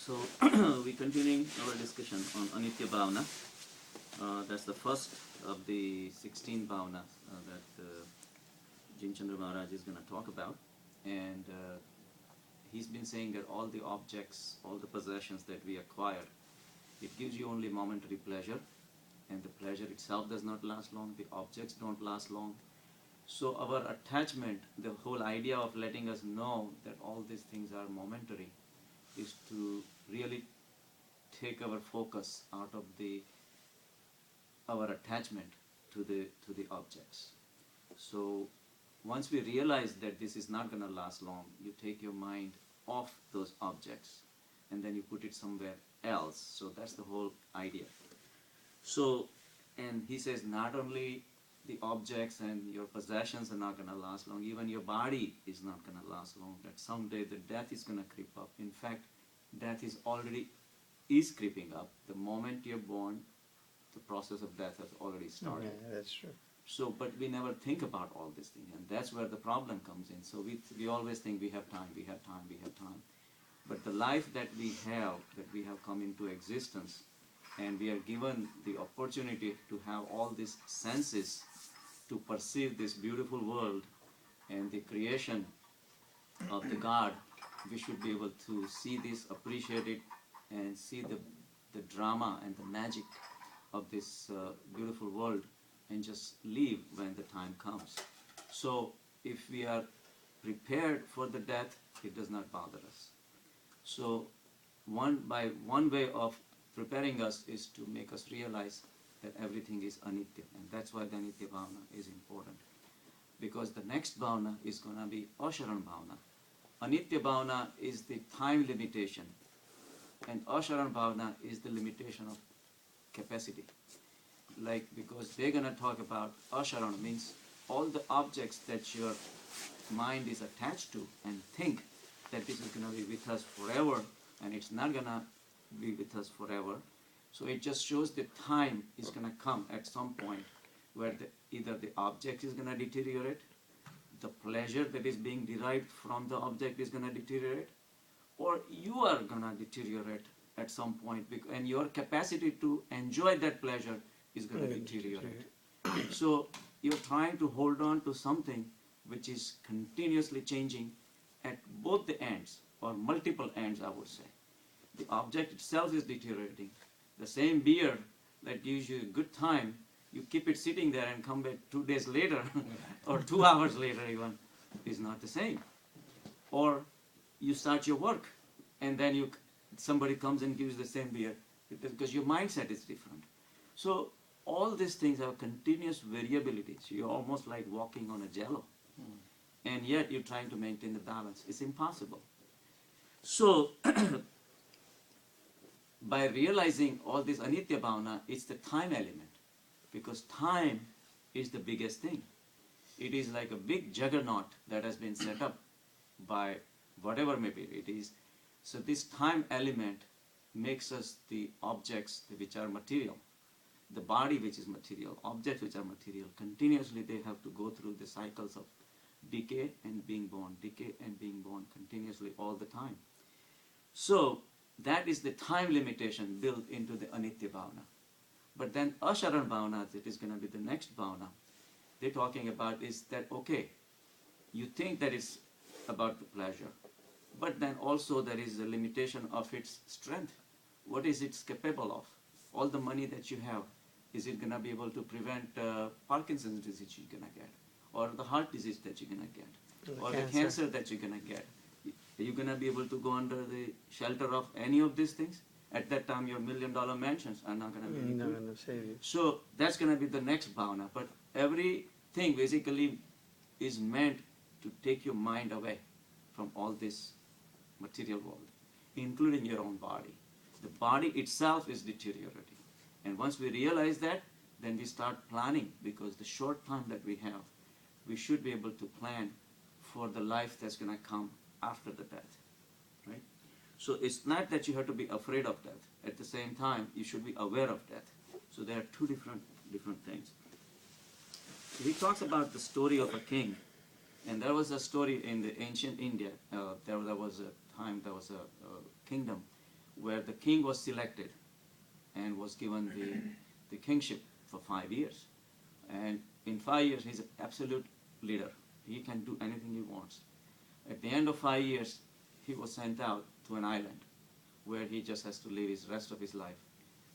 So we're continuing our discussion on Anitya Bhavana. That's the first of the 16 bhavanas that Jimchandra Maharaj is going to talk about. And he's been saying that all the objects, all the possessions that we acquire, it gives you only momentary pleasure, and the pleasure itself does not last long, the objects don't last long. So our attachment, the whole idea of letting us know that all these things are momentary, is to really take our focus out of our attachment to the objects. So once we realize that this is not going to last long, you take your mind off those objects and then you put it somewhere else. So that's the whole idea. So, and he says not only the objects and your possessions are not going to last long, even your body is not going to last long, that someday the death is going to creep up. In fact, death is already creeping up. The moment you're born, the process of death has already started. Yeah, that's true. So, but we never think about all these things, and that's where the problem comes in. So we always think we have time, we have time, we have time. But the life that we have come into existence, and we are given the opportunity to have all these senses to perceive this beautiful world and the creation of the God, we should be able to see this, appreciate it, and see the drama and the magic of this beautiful world, and just leave when the time comes. So if we are prepared for the death, it does not bother us. So one way of preparing us is to make us realize that everything is anitya, and that's why the Anitya Bhavana is important. Because the next Bhavana is going to be Asharan Bhavana. Anitya Bhavana is the time limitation, and Asharan Bhavana is the limitation of capacity. Like, because they're going to talk about Asharan means all the objects that your mind is attached to and think that this is going to be with us forever, and it's not going to be with us forever. So it just shows the time is going to come at some point where either the object is going to deteriorate, the pleasure that is being derived from the object is going to deteriorate, or you are going to deteriorate at some point, and your capacity to enjoy that pleasure is going to deteriorate. So you're trying to hold on to something which is continuously changing at both the ends, or multiple ends, I would say. The object itself is deteriorating. The same beer that gives you a good time, you keep it sitting there and come back 2 days later or 2 hours later even, is not the same. Or you start your work and then somebody comes and gives the same beer because your mindset is different. So all these things have continuous variability. So you're almost like walking on a jello. And yet you're trying to maintain the balance. It's impossible. So by realizing all this Anitya Bhavana, it's the time element. Because time is the biggest thing. It is like a big juggernaut that has been set up by whatever maybe it is. So this time element makes us the objects which are material. The body which is material, objects which are material, continuously they have to go through the cycles of decay and being born continuously all the time. So that is the time limitation built into the Anitya Bhavana. But then Asharan Bhavana, that is going to be the next Bhavana, they're talking about is that, okay, you think that it's about the pleasure, but then also there is a limitation of its strength. What is it capable of? All the money that you have, is it going to be able to prevent Parkinson's disease you're going to get? Or the heart disease that you're going to get? Or the cancer that you're going to get? Are you going to be able to go under the shelter of any of these things? At that time, your $1 million mansions are not going to be not going to save you. So that's going to be the next bhavana. But everything basically is meant to take your mind away from all this material world, including your own body. The body itself is deteriorating. And once we realize that, then we start planning, because the short time that we have, we should be able to plan for the life that's going to come after the death, right? So it's not that you have to be afraid of death. At the same time, you should be aware of death. So there are two different things. So he talks about the story of a king, and there was a story in the ancient India. There was a time, there was a kingdom where the king was selected and was given the kingship for 5 years. And in 5 years, he's an absolute leader. He can do anything he wants. At the end of 5 years, he was sent out to an island where he just has to live his rest of his life.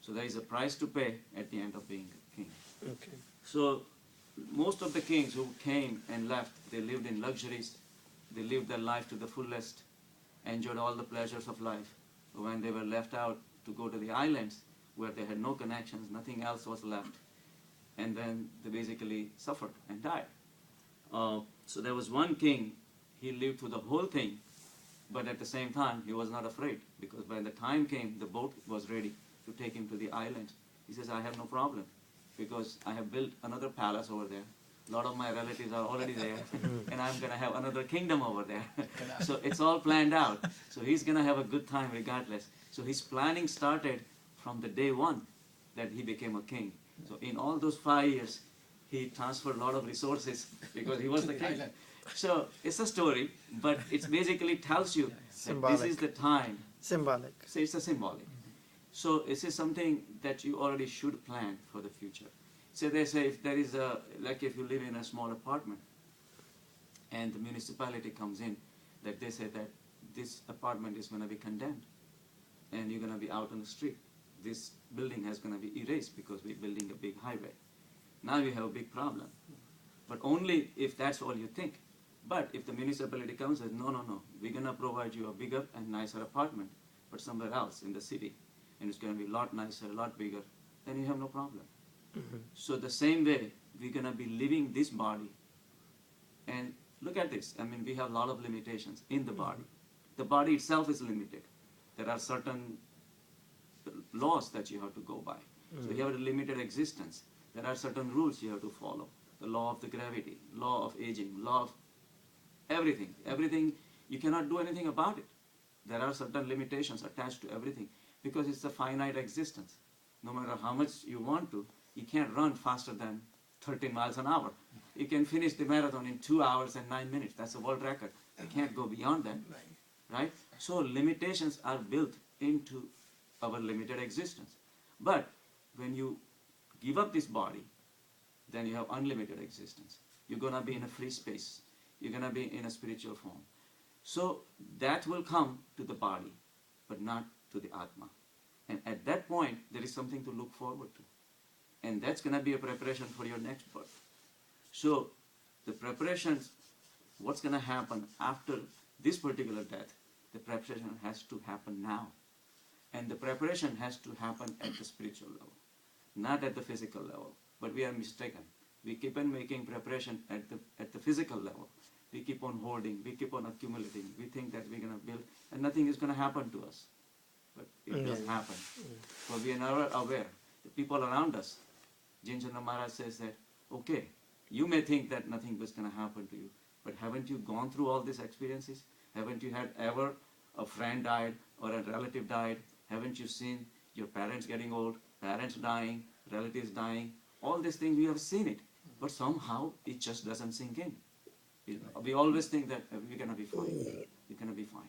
So there is a price to pay at the end of being a king. Okay. So most of the kings who came and left, they lived in luxuries. They lived their life to the fullest, enjoyed all the pleasures of life. When they were left out to go to the islands where they had no connections, nothing else was left, and then they basically suffered and died. So there was one king, he lived through the whole thing, but at the same time he was not afraid, because by the time came, the boat was ready to take him to the island. He says, I have no problem, because I have built another palace over there. A lot of my relatives are already there, and I'm going to have another kingdom over there. So it's all planned out. So he's going to have a good time regardless. So his planning started from the day one that he became a king. So in all those 5 years, he transferred a lot of resources because he was the king. So it's a story, but it basically tells you that this is the time. Symbolic. So it's a symbolic. So this is something that you already should plan for the future. So they say if there is a, like if you live in a small apartment and the municipality comes in, that they say that this apartment is going to be condemned and you're going to be out on the street. This building is going to be erased because we're building a big highway. Now you have a big problem. But only if that's all you think. But if the municipality comes and says, no, we're going to provide you a bigger and nicer apartment, but somewhere else in the city, and it's going to be a lot nicer, a lot bigger, then you have no problem. So the same way, we're going to be living this body. And look at this. I mean, we have a lot of limitations in the body. The body itself is limited. There are certain laws that you have to go by. So you have a limited existence. There are certain rules you have to follow. The law of the gravity, law of aging, law of everything. Everything, you cannot do anything about it. There are certain limitations attached to everything because it's a finite existence. No matter how much you want to, you can't run faster than 13 miles an hour. You can finish the marathon in 2 hours and 9 minutes. That's a world record. You can't go beyond that. Right? So limitations are built into our limited existence. But when you give up this body, then you have unlimited existence. You're going to be in a free space. You're going to be in a spiritual form. So that will come to the body, but not to the Atma. And at that point, there is something to look forward to. And that's going to be a preparation for your next birth. So the preparations, what's going to happen after this particular death, the preparation has to happen now. And the preparation has to happen at the spiritual level, not at the physical level. But we are mistaken. We keep on making preparation at the physical level. We keep on hoarding, we keep on accumulating. We think that we're going to build, and nothing is going to happen to us. But it does happen. But we are never aware. The people around us, Jinjana Maharaj says that, okay, you may think that nothing was going to happen to you, but haven't you gone through all these experiences? Haven't you had ever a friend died or a relative died? Haven't you seen your parents getting old, parents dying, relatives dying? All these things, we have seen it. But somehow, it just doesn't sink in. We always think that we're going to be fine. We're going to be fine.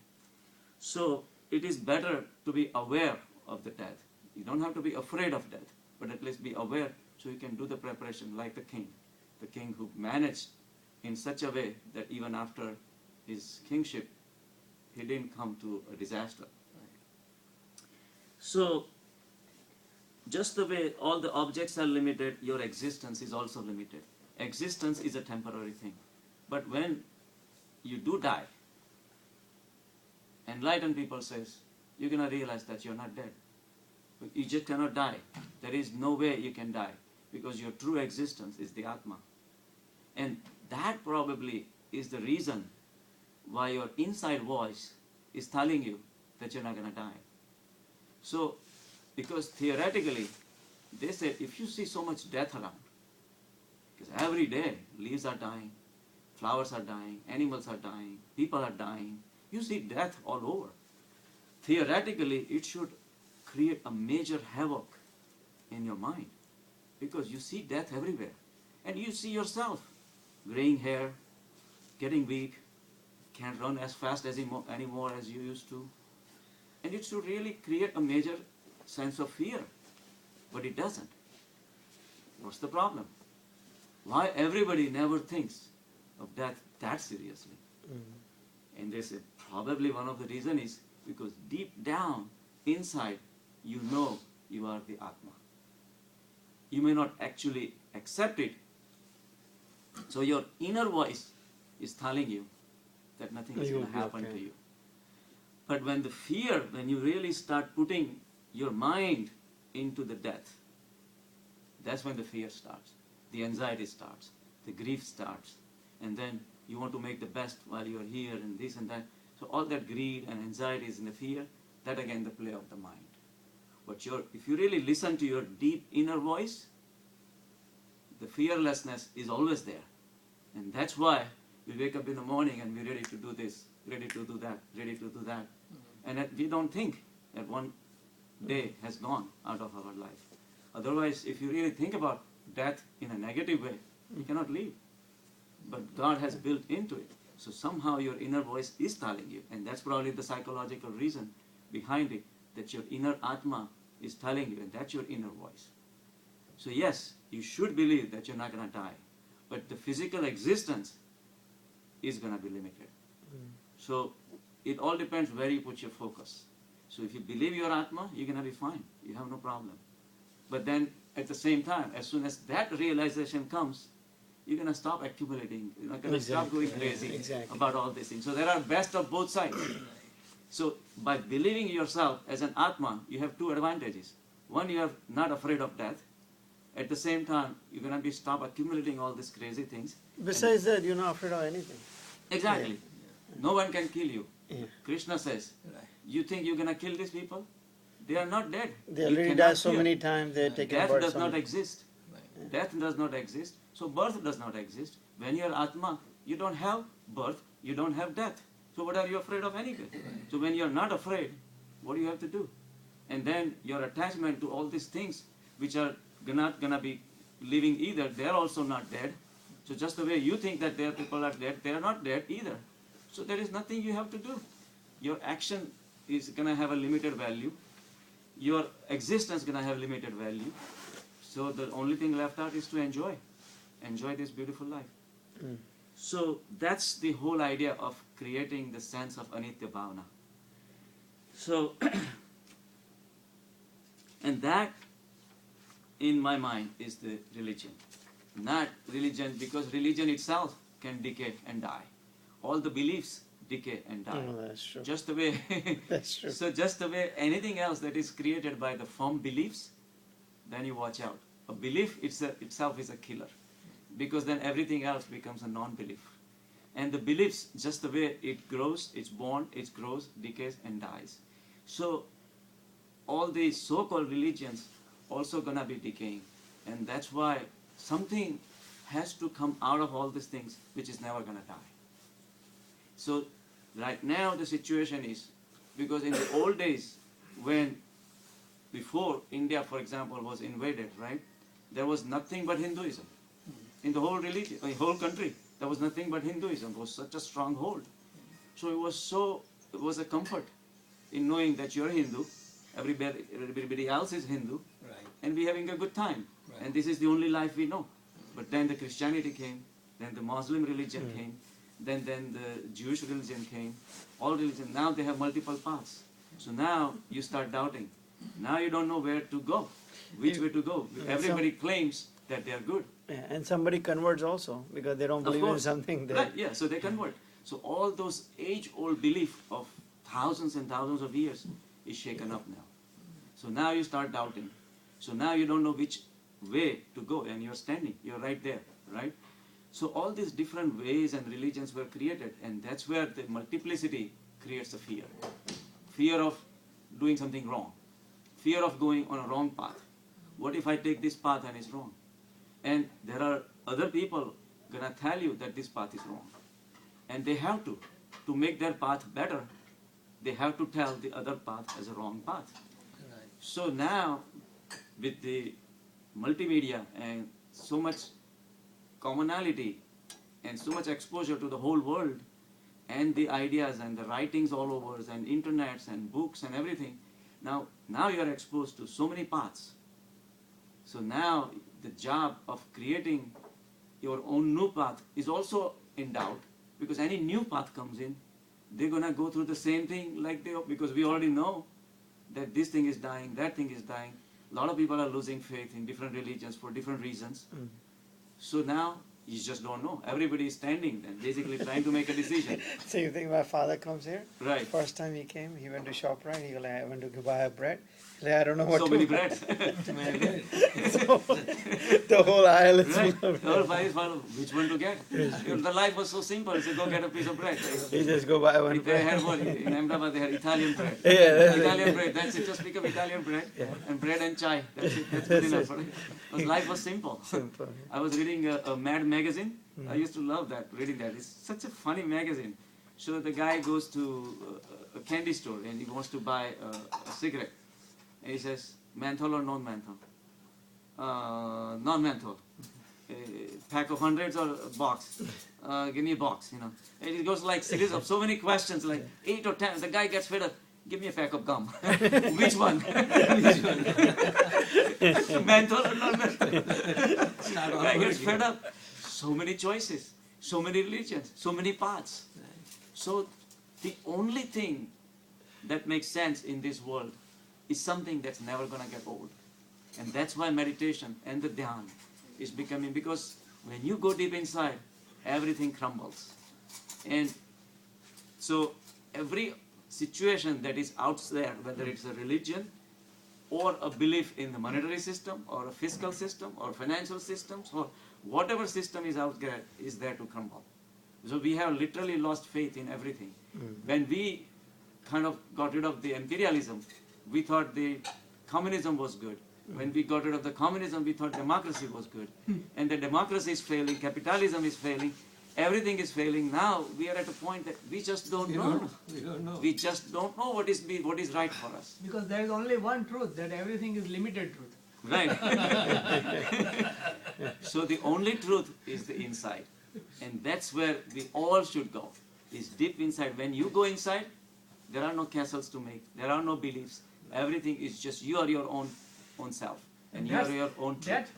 So, it is better to be aware of the death. You don't have to be afraid of death, but at least be aware so you can do the preparation like the king who managed in such a way that even after his kingship, he didn't come to a disaster. So, just the way all the objects are limited, your existence is also limited. Existence is a temporary thing. But when you do die, enlightened people says, you're going to realize that you're not dead. You just cannot die. There is no way you can die because your true existence is the Atma. And that probably is the reason why your inside voice is telling you that you're not going to die. So, because theoretically, they say if you see so much death around, because every day leaves are dying, flowers are dying, animals are dying, people are dying, you see death all over. Theoretically, it should create a major havoc in your mind because you see death everywhere. And you see yourself, graying hair, getting weak, can't run as fast as anymore as you used to. And it should really create a major sense of fear. But it doesn't. What's the problem? Why everybody never thinks of death that seriously? And they say probably one of the reasons is because deep down inside you know you are the Atma. You may not actually accept it. So your inner voice is telling you that nothing is going to happen to you. But when the fear, when you really start putting your mind into the death, that's when the fear starts. The anxiety starts. The grief starts. And then you want to make the best while you are here and this and that. So all that greed and anxieties and the fear, that again the play of the mind. But if you really listen to your deep inner voice, the fearlessness is always there. And that's why we wake up in the morning and we're ready to do this, ready to do that, ready to do that. And we don't think that one day has gone out of our life. Otherwise, if you really think about death in a negative way, you cannot live. But God has built into it. So somehow your inner voice is telling you, and that's probably the psychological reason behind it, that your inner Atma is telling you, and that's your inner voice. So yes, you should believe that you're not going to die, but the physical existence is going to be limited. So it all depends where you put your focus. So if you believe your Atma, you're going to be fine. You have no problem. But then at the same time, as soon as that realization comes, you're going to stop accumulating. You're not going to stop going crazy about all these things. So there are best of both sides. So by believing yourself as an Atma, you have two advantages. One, you are not afraid of death. At the same time, you're going to be stop accumulating all these crazy things. Besides that, you're not afraid of anything. Exactly. Yeah. No one can kill you. Yeah. Krishna says, you think you're going to kill these people? They are not dead. They already died so many times, they're taken Death does not exist. Right. Death does not exist. So birth does not exist. When you are Atma, you don't have birth, you don't have death. So what are you afraid of anyway? So when you are not afraid, what do you have to do? And then your attachment to all these things which are not going to be living either, they are also not dead. So just the way you think that their people are dead, they are not dead either. So there is nothing you have to do. Your action is going to have a limited value. Your existence is going to have limited value. So the only thing left out is to enjoy. Enjoy this beautiful life. So that's the whole idea of creating the sense of anitya bhavana. So, and that, in my mind, is the religion. Not religion, because religion itself can decay and die. All the beliefs decay and die. Oh, that's true. Just the way. That's true. So just the way anything else that is created by the firm beliefs, then you watch out. A belief itself is a killer, because then everything else becomes a non-belief. And the beliefs, just the way it grows, it's born, it grows, decays and dies. So all these so-called religions also gonna be decaying. And that's why something has to come out of all these things which is never gonna die. So right now the situation is, because in the old days, before India, for example, was invaded, right, there was nothing but Hinduism. In the whole religion, whole country, there was nothing but Hinduism. It was such a stronghold. So it was a comfort in knowing that you're Hindu, everybody else is Hindu, right, and we're having a good time. Right. And this is the only life we know. But then the Christianity came, then the Muslim religion came, then the Jewish religion came, all religions. Now they have multiple paths. So now you start doubting. Now you don't know where to go, which way to go. Everybody claims that they are good. Yeah, and somebody converts also, because they don't believe in something. Right, yeah, so they convert. So all those age-old belief of thousands and thousands of years is shaken up now. So now you start doubting. So now you don't know which way to go, and you're standing, you're right there, right? So all these different ways and religions were created, and that's where the multiplicity creates a fear. Fear of doing something wrong. Fear of going on a wrong path. What if I take this path and it's wrong? And there are other people gonna tell you that this path is wrong. And they have to make their path better, they have to tell the other path as a wrong path. Right. So now, with the multimedia and so much commonality and so much exposure to the whole world, and the ideas and the writings all over and internets and books and everything. Now you are exposed to so many paths. So now the job of creating your own new path is also in doubt, because any new path comes in, they're gonna go through the same thing because we already know that this thing is dying, that thing is dying. A lot of people are losing faith in different religions for different reasons. So now you just don't know. Everybody is standing and basically trying to make a decision. So you think my father comes here? Right. First time he came, he went to ShopRite. He goes, I went to buy a bread. He's like, I don't know what So to many buy. breads. So the whole aisle is Right. full of The whole bread. pie is full of which one to get. The life was so simple. He said, go get a piece of bread. He just go buy one They had bread. one in Ahmedabad. They had Italian bread. Yeah, that's it. Italian bread. That's it. Just pick up Italian bread and bread and chai. That's it. That's good enough for it. Because life was simple. Simple. I was reading a Mad magazine. I used to love that, reading that. It's such a funny magazine. So the guy goes to a candy store and he wants to buy a cigarette. And he says, menthol or non-menthol? Non-menthol. A pack of hundreds or a box? Give me a box, you know. And it goes like series of so many questions, like 8 or 10. The guy gets fed up. Give me a pack of gum. Which one? Which one? Menthol or non-menthol? The guy gets fed up. So many choices, so many religions, so many paths. So the only thing that makes sense in this world is something that's never going to get old. And that's why meditation and the dhyan is becoming, because when you go deep inside, everything crumbles. And so every situation that is out there, whether it's a religion or a belief in the monetary system or a fiscal system or financial systems or whatever system is out there, is there to crumble. So we have literally lost faith in everything. When we kind of got rid of the imperialism, we thought the communism was good. When we got rid of the communism, we thought democracy was good. And the democracy is failing, capitalism is failing, everything is failing. Now we are at a point that we just don't know. We don't know. We just don't know what is right for us. Because there is only one truth, that everything is limited truth. Right. So the only truth is the inside. And that's where we all should go, is deep inside. When you go inside, there are no castles to make. There are no beliefs. Everything is just you are your own self. And you are your own truth. That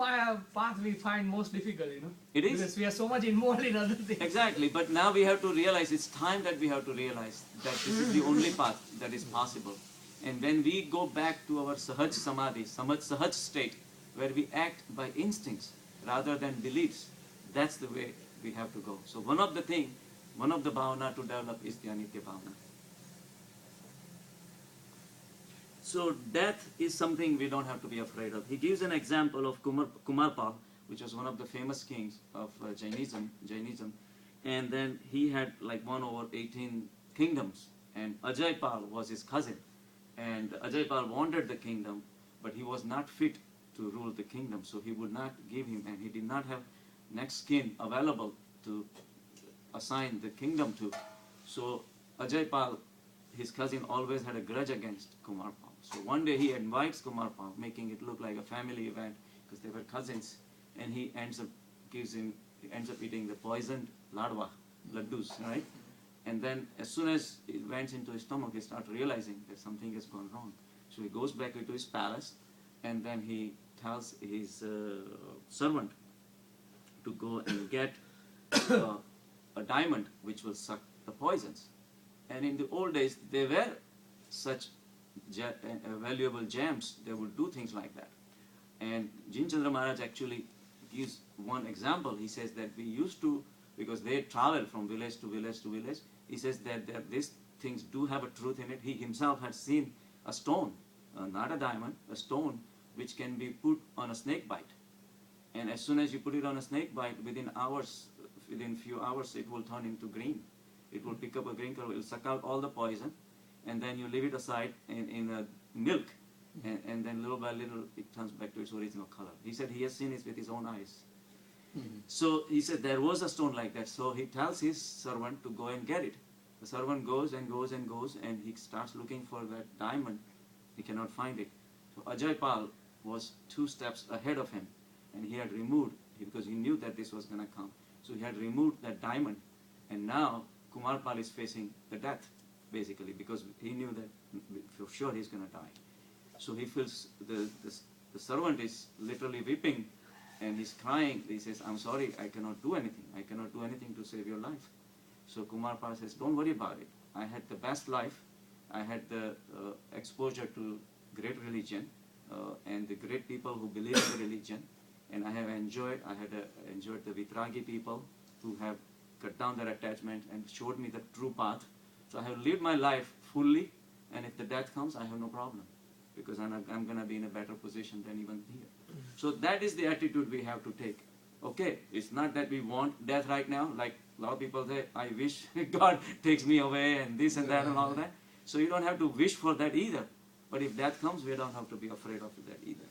path we find most difficult, you know. It is. Because we are so much involved in other things. Exactly. But now we have to realize, it's time that we have to realize that this is the only path that is possible. And when we go back to our sahaj samadhi, sahaj state, where we act by instincts rather than beliefs, that's the way we have to go. So one of the bhavana to develop is the anitya bhavana. So death is something we don't have to be afraid of. He gives an example of Kumarpal, which was one of the famous kings of Jainism. And then he had like 1 over 18 kingdoms. And Ajaypal was his cousin. And Ajaypal wanted the kingdom, but he was not fit to rule the kingdom. So he would not give him, and he did not have next kin available to assign the kingdom to. So Ajaypal, his cousin, always had a grudge against Kumarpal. So one day he invites Kumarpal, making it look like a family event, because they were cousins, and he ends up eating the poisoned laddus, right? And then as soon as it went into his stomach, he started realizing that something has gone wrong. So he goes back into his palace, and then he tells his servant to go and get a diamond which will suck the poisons. And in the old days, there were such valuable gems, they would do things like that. And Jinchandra Maharaj actually gives one example. He says that we used to, because they travel from village to village to village, he says that these things do have a truth in it. He himself had seen a stone, not a diamond, a stone which can be put on a snake bite. And as soon as you put it on a snake bite, within few hours, it will turn into green. It will pick up a green color, it will suck out all the poison, and then you leave it aside in milk, and then little by little it turns back to its original color. He said he has seen it with his own eyes. So he said there was a stone like that. So he tells his servant to go and get it. The servant goes and goes and goes, and he starts looking for that diamond. He cannot find it. So Ajaypal was 2 steps ahead of him, and he had removed, because he knew that this was going to come. So he had removed that diamond, and now Kumarpal is facing the death, basically, because he knew that for sure he's going to die. So he feels the servant is literally weeping and he's crying. He says, I'm sorry, I cannot do anything. I cannot do anything to save your life. So Kumarpal says, don't worry about it. I had the best life. I had the exposure to great religion and the great people who believe in the religion. And I have enjoyed the Vitragi people who have cut down their attachment and showed me the true path. So I have lived my life fully, and if the death comes, I have no problem, because I'm going to be in a better position than even here. So that is the attitude we have to take. Okay, it's not that we want death right now, like a lot of people say, I wish God takes me away and this and that and all that. So you don't have to wish for that either. But if death comes, we don't have to be afraid of that either.